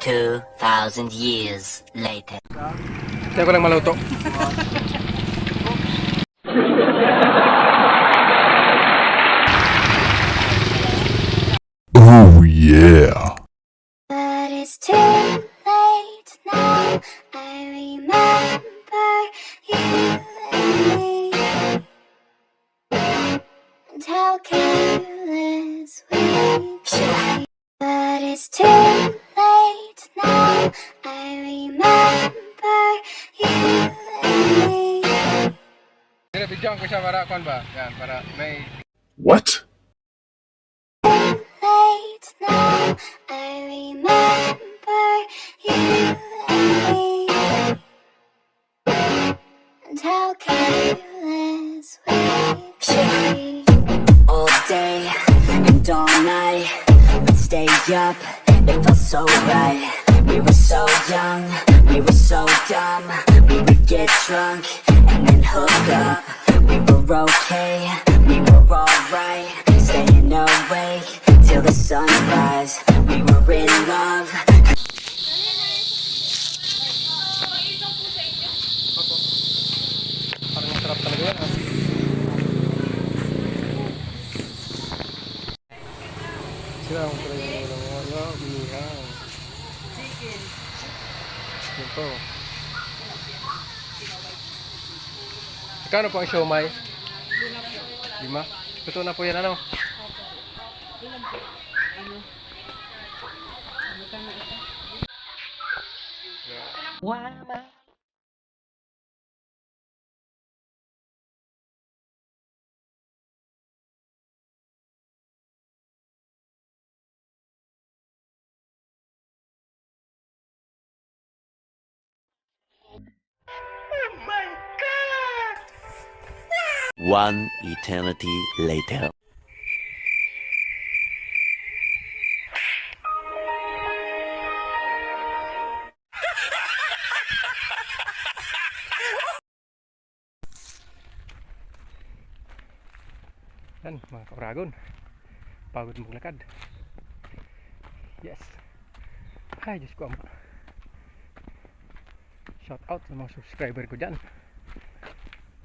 2,000 years later. Kaya ko lang maluto. Oh yeah. But it's too late now. I remember you and me, and how careless we should be. But it's too late now. I remember you and me. Bigyan ko siya para kon ba? Yan, para may What? Late now. I remember you and me, and how careless we should be. All day and all night, we'd stay up, it felt so right. We were so young, we were so dumb. We would get drunk and then hook up. We were okay, we were alright. Staying awake till the sunrise. We were in love. parang masarap talaga yan. Sila ang talaga ng wala, inihaw. Chicken. Yan po. Magkano po ang siomay? 5. Totoo na po yan, ano? One eternity later. Yan, mga ka-Oragon, pagod maglakad. Yes. Ay, Diyos ko ama. Shout out sa mga subscriber ko dyan.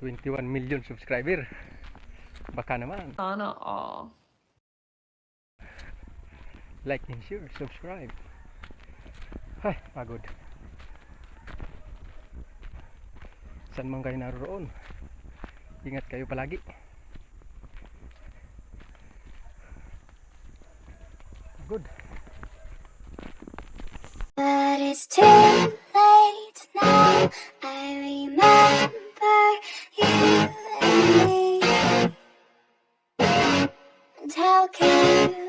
21 million subscriber. Baka naman. Sana all. Like and share, subscribe. Ay, pagod. Saan man kayo naroon, ingat kayo palagi. Good. But it's too late now. I remember you and me, and how careless